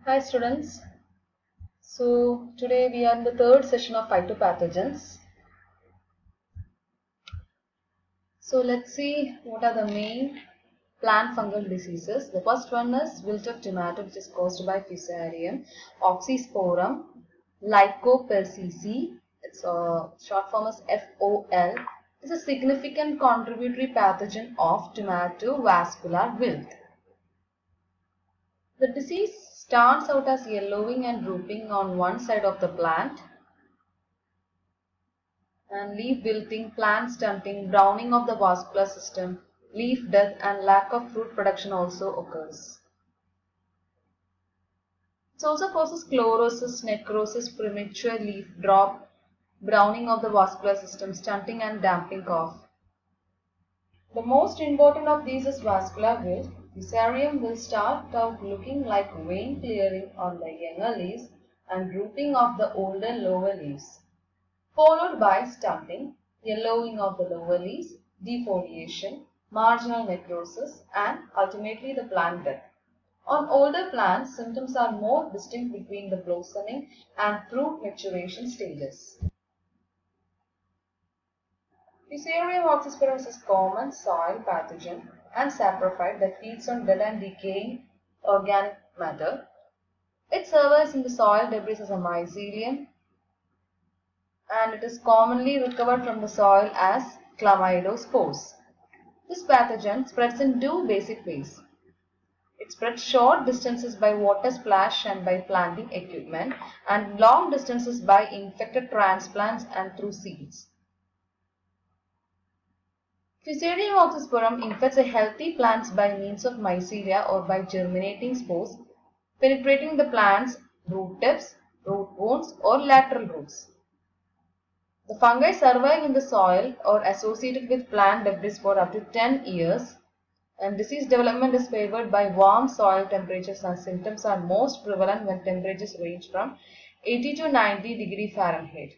Hi students. So today we are in the third session of phytopathogens. So let's see what are the main plant fungal diseases. The first one is wilt of tomato, which is caused by Fusarium oxysporum lycopelsicii. Its short form is FOL. It's a significant contributory pathogen of tomato vascular wilt. The disease starts out as yellowing and drooping on one side of the plant, and leaf wilting, plant stunting, browning of the vascular system, leaf death and lack of fruit production also occurs. It also causes chlorosis, necrosis, premature leaf drop, browning of the vascular system, stunting and damping cough. The most important of these is vascular wilt. Fusarium will start out looking like vein clearing on the younger leaves and drooping of the older lower leaves, followed by stunting, yellowing of the lower leaves, defoliation, marginal necrosis, and ultimately the plant death. On older plants, symptoms are more distinct between the blossoming and fruit maturation stages. Fusarium oxysporum is a common soil pathogen and saprophyte that feeds on dead and decaying organic matter. It survives in the soil debris as a mycelium, and it is commonly recovered from the soil as chlamydospores. This pathogen spreads in two basic ways. It spreads short distances by water splash and by planting equipment, and long distances by infected transplants and through seeds. Fusarium oxysporum infects healthy plants by means of mycelia or by germinating spores, penetrating the plant's root tips, root wounds, or lateral roots. The fungi survive in the soil or associated with plant debris for up to 10 years, and disease development is favored by warm soil temperatures, and symptoms are most prevalent when temperatures range from 80 to 90 degree Fahrenheit.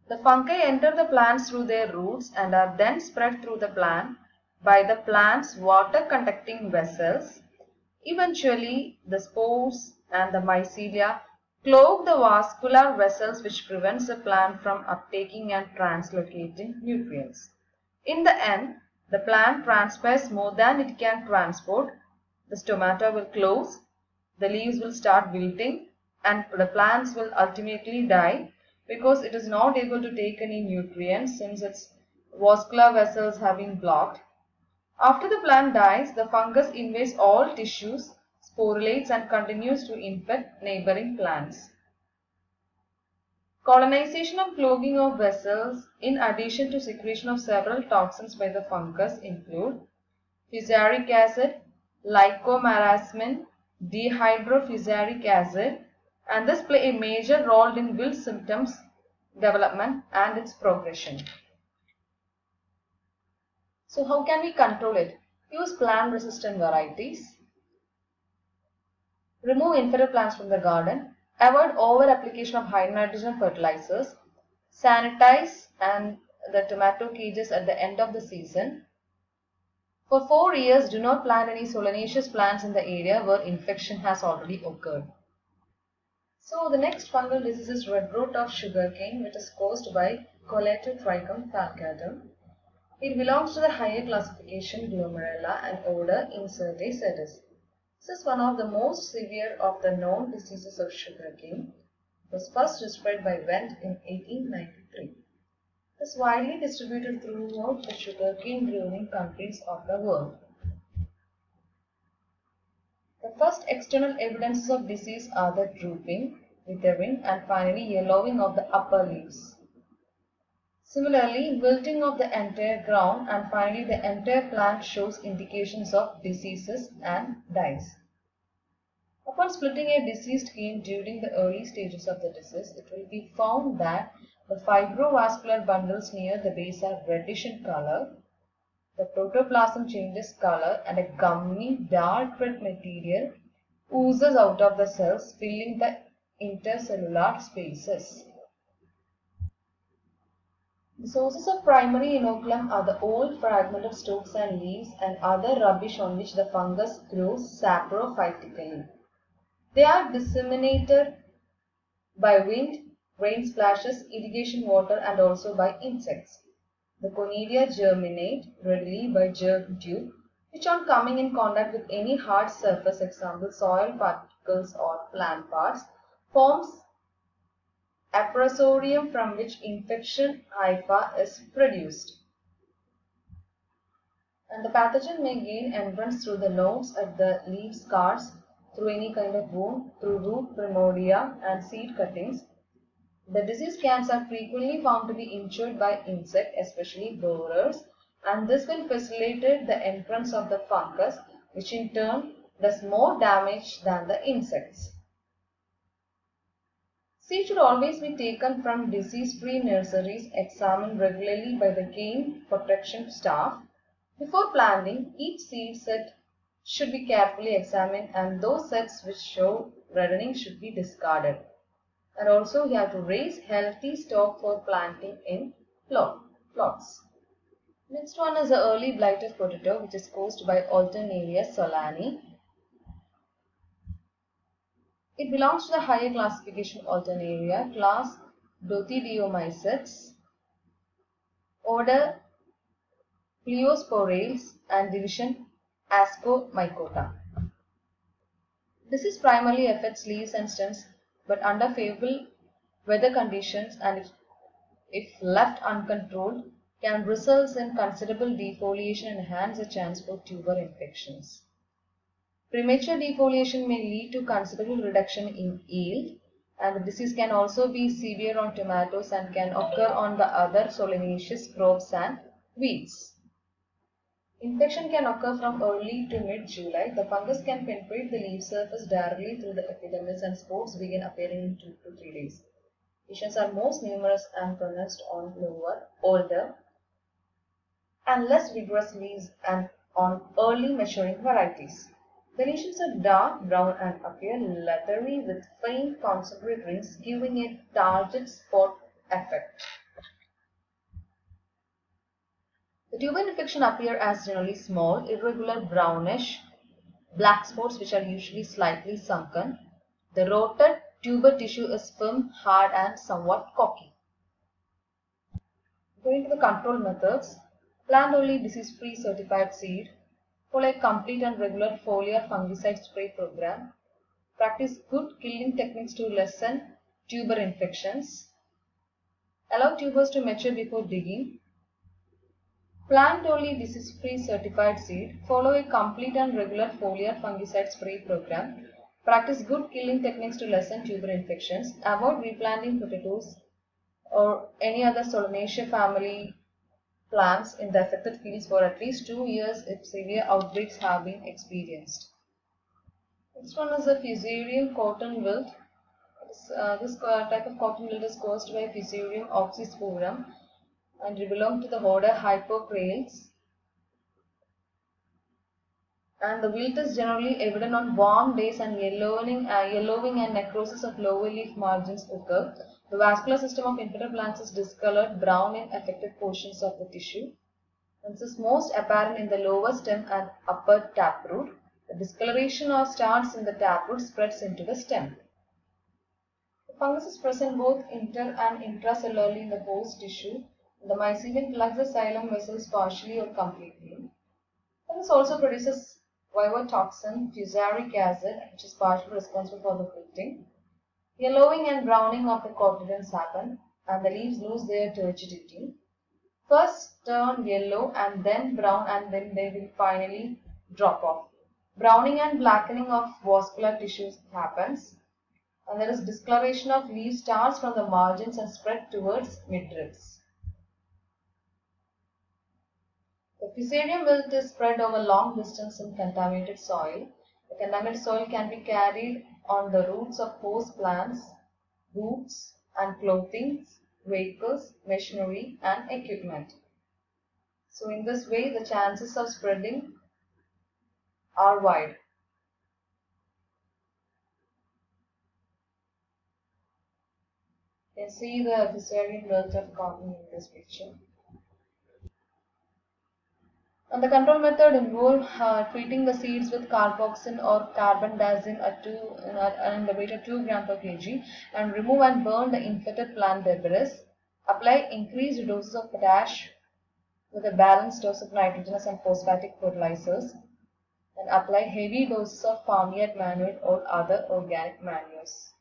The fungi enter the plants through their roots and are then spread through the plant by the plant's water conducting vessels. Eventually, the spores and the mycelia clog the vascular vessels, which prevents the plant from uptaking and translocating nutrients. In the end, the plant transpires more than it can transport. The stomata will close, the leaves will start wilting, and the plants will ultimately die because it is not able to take any nutrients since its vascular vessels have been blocked. After the plant dies, the fungus invades all tissues, sporulates, and continues to infect neighboring plants. Colonization and clogging of vessels, in addition to secretion of several toxins by the fungus, include fusaric acid, lycomarasmin, dihydrofusaric acid, and this play a major role in wilt symptoms development and its progression. So how can we control it? Use plant resistant varieties. Remove infected plants from the garden. Avoid over application of high nitrogen fertilizers. Sanitize and the tomato cages at the end of the season. For 4 years, do not plant any solanaceous plants in the area where infection has already occurred. So the next fungal disease is red rot of sugarcane, which is caused by Coletotrichum falcatum. It belongs to the higher classification Glomerella and order Incertae. This is one of the most severe of the known diseases of sugarcane. It was first described by Wendt in 1893. It is widely distributed throughout the sugarcane growing countries of the world. The first external evidences of disease are the drooping, withering, and finally yellowing of the upper leaves. Similarly, wilting of the entire ground and finally the entire plant shows indications of diseases and dies. Upon splitting a deceased cane during the early stages of the disease, it will be found that the fibrovascular bundles near the base are reddish in color. The protoplasm changes color and a gummy dark red material oozes out of the cells, filling the intercellular spaces. The sources of primary inoculum are the old fragmented stalks and leaves and other rubbish on which the fungus grows saprophytically. They are disseminated by wind, rain splashes, irrigation water, and also by insects. The conidia germinate readily by germ tube, which on coming in contact with any hard surface, example soil particles or plant parts, forms Apresorium from which infection hypha is produced. And the pathogen may gain entrance through the nodes at the leaf scars, through any kind of wound, through root primordia and seed cuttings. The disease cans are frequently found to be injured by insect, especially borers, and this will facilitate the entrance of the fungus, which in turn does more damage than the insects. Seed should always be taken from disease-free nurseries examined regularly by the game protection staff. Before planting, each seed set should be carefully examined, and those sets which show reddening should be discarded. And also you have to raise healthy stock for planting in plots. Next one is the early blight of potato, which is caused by Alternaria solani. It belongs to the higher classification Alternaria, class Dothidiomycetes, order Pleosporales, and division Ascomycota. Disease primarily affects leaves and stems, but under favorable weather conditions and if left uncontrolled, can result in considerable defoliation and enhance the chance for tuber infections. Premature defoliation may lead to considerable reduction in yield, and the disease can also be severe on tomatoes and can occur on the other solanaceous crops and weeds. Infection can occur from early to mid-July. The fungus can penetrate the leaf surface directly through the epidermis and spores begin appearing in 2 to 3 days. Lesions are most numerous and pronounced on lower, older, and less vigorous leaves and on early maturing varieties. The lesions are dark brown and appear leathery with faint concentrate rings, giving a target spot effect. The tuber infection appear as generally small, irregular brownish black spots which are usually slightly sunken. The rotted tuber tissue is firm, hard, and somewhat cocky. Going to the control methods, plant only disease-free certified seed. Follow a complete and regular foliar fungicide spray program. Practice good killing techniques to lessen tuber infections. Allow tubers to mature before digging. Plant only disease-free certified seed. Follow a complete and regular foliar fungicide spray program. Practice good killing techniques to lessen tuber infections. Avoid replanting potatoes or any other Solanaceae family plants in the affected fields for at least 2 years if severe outbreaks have been experienced. Next one is the Fusarium cotton wilt. This type of cotton wilt is caused by Fusarium oxysporum and it belongs to the order Hypocrales. And the wilt is generally evident on warm days and yellowing and necrosis of lower leaf margins occur. The vascular system of infected plants is discolored brown in affected portions of the tissue. This is most apparent in the lower stem and upper taproot. The discoloration starts in the taproot, spreads into the stem. The fungus is present both inter and intracellularly in the host tissue. The mycelium plugs the xylem vessels partially or completely. Fungus also produces vivotoxin, fusaric acid, which is partially responsible for the wilting. Yellowing and browning of the cotyledons happen, and the leaves lose their turgidity. First turn yellow and then brown, and then they will finally drop off. Browning and blackening of vascular tissues happens, and there is discoloration of leaves starts from the margins and spread towards midribs. The Fusarium wilt is spread over long distance in contaminated soil. The contaminated soil can be carried on the roots of host plants, boots and clothing, vehicles, machinery and equipment. So in this way the chances of spreading are wide. You can see the Fusarium wilt of cotton in this picture. And the control method involved treating the seeds with carboxin or carbendazim in the rate of 2 gram per kg and remove and burn the infected plant debris. Apply increased doses of potash with a balanced dose of nitrogenous and phosphatic fertilizers, and apply heavy doses of farmyard manure or other organic manures.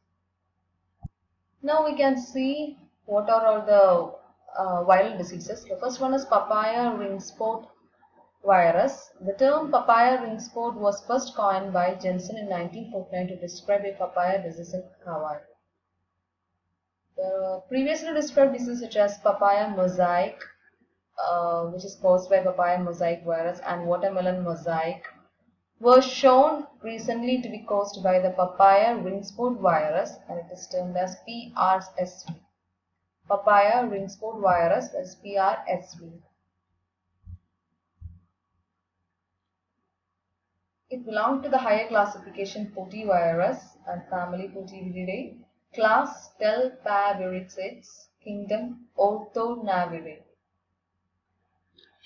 Now we can see what are all the viral diseases. The first one is papaya ring spot virus. The term papaya ring spot was first coined by Jensen in 1949 to describe a papaya disease in Hawaii. The previously described diseases such as papaya mosaic, which is caused by papaya mosaic virus, and watermelon mosaic, were shown recently to be caused by the papaya ring spot virus, and it is termed as PRSV. Papaya ring spot virus is PRSV. It belonged to the higher classification Potivirus and family Potiviridae, class Telpaviridates, kingdom Orthonaviridae.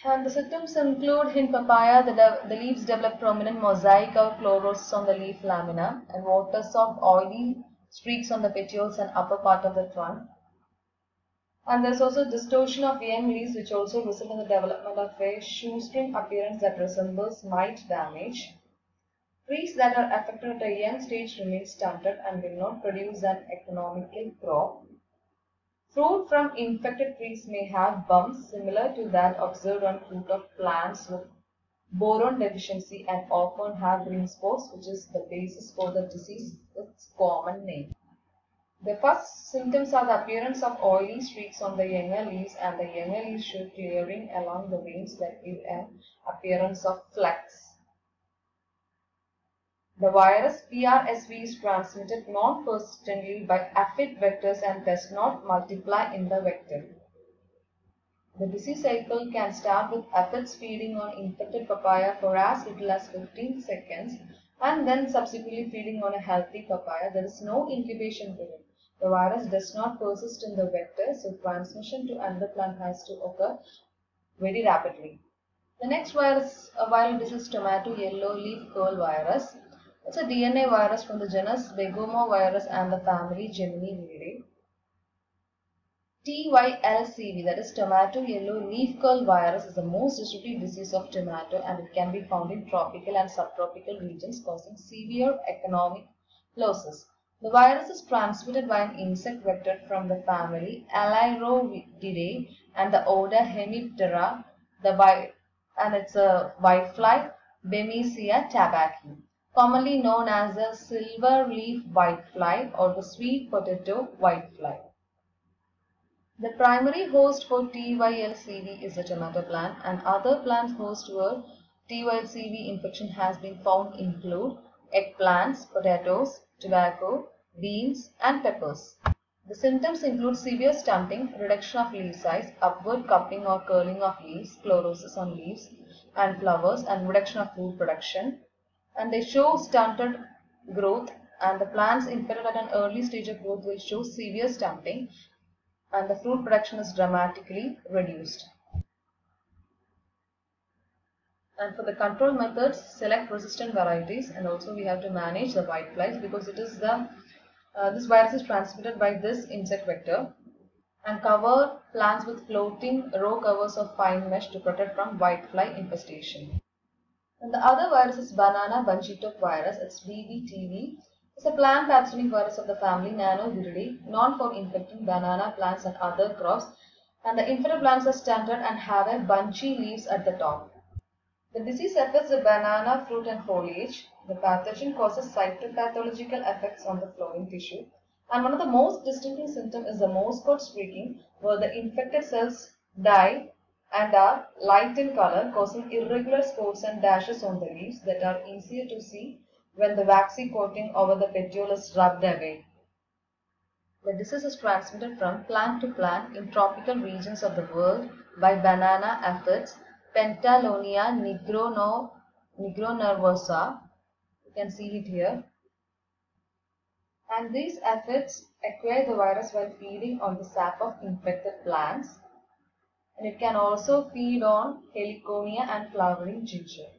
And the symptoms include in papaya the leaves develop prominent mosaic or chlorosis on the leaf lamina and water-soaked oily streaks on the petioles and upper part of the trunk. And there is also distortion of young leaves which also result in the development of a shoestring appearance that resembles mite damage. Trees that are affected at a young stage remain stunted and will not produce an economical crop. Fruit from infected trees may have bumps similar to that observed on fruit of plants with boron deficiency and often have green spots, which is the basis for the disease, its common name. The first symptoms are the appearance of oily streaks on the younger leaves, and the younger leaves show clearing along the veins that give an appearance of flecks. The virus PRSV is transmitted non-persistently by aphid vectors and does not multiply in the vector. The disease cycle can start with aphids feeding on infected papaya for as little as 15 seconds and then subsequently feeding on a healthy papaya. There is no incubation period. The virus does not persist in the vector, so transmission to another plant has to occur very rapidly. The next viral disease is tomato yellow leaf curl virus. It's a DNA virus from the genus Begomovirus and the family Geminiviridae. TYLCV, that is tomato yellow leaf curl virus, is the most destructive disease of tomato, and it can be found in tropical and subtropical regions, causing severe economic losses. The virus is transmitted by an insect vector from the family Allirovidae and the order Hemiptera, and it's a whitefly Bemisia tabaci, commonly known as the silver leaf whitefly or the sweet potato whitefly. The primary host for TYLCV is the tomato plant, and other plants hosts where TYLCV infection has been found include eggplants, potatoes, tobacco, beans, and peppers. The symptoms include severe stunting, reduction of leaf size, upward cupping or curling of leaves, chlorosis on leaves and flowers, and reduction of food production. And they show stunted growth, and the plants infected at an early stage of growth will show severe stunting, and the fruit production is dramatically reduced. And for the control methods, select resistant varieties, and also we have to manage the whiteflies because it is this virus is transmitted by this insect vector, and cover plants with floating row covers of fine mesh to protect from whitefly infestation. And the other virus is banana bunchy top virus. It's BBTV. It's a plant pathogenic virus of the family Nanoviridae, known for infecting banana plants and other crops, and the infected plants are stunted and have a bunchy leaves at the top. The disease affects the banana fruit and foliage. The pathogen causes cytopathological effects on the flowering tissue, and one of the most distinctive symptoms is the Morse code streaking, where the infected cells die and are light in color, causing irregular spots and dashes on the leaves that are easier to see when the waxy coating over the petiole is rubbed away. The disease is transmitted from plant to plant in tropical regions of the world by banana aphids, Pentalonia nigronervosa. You can see it here. And these aphids acquire the virus while feeding on the sap of infected plants. and it can also feed on heliconia and flowering ginger.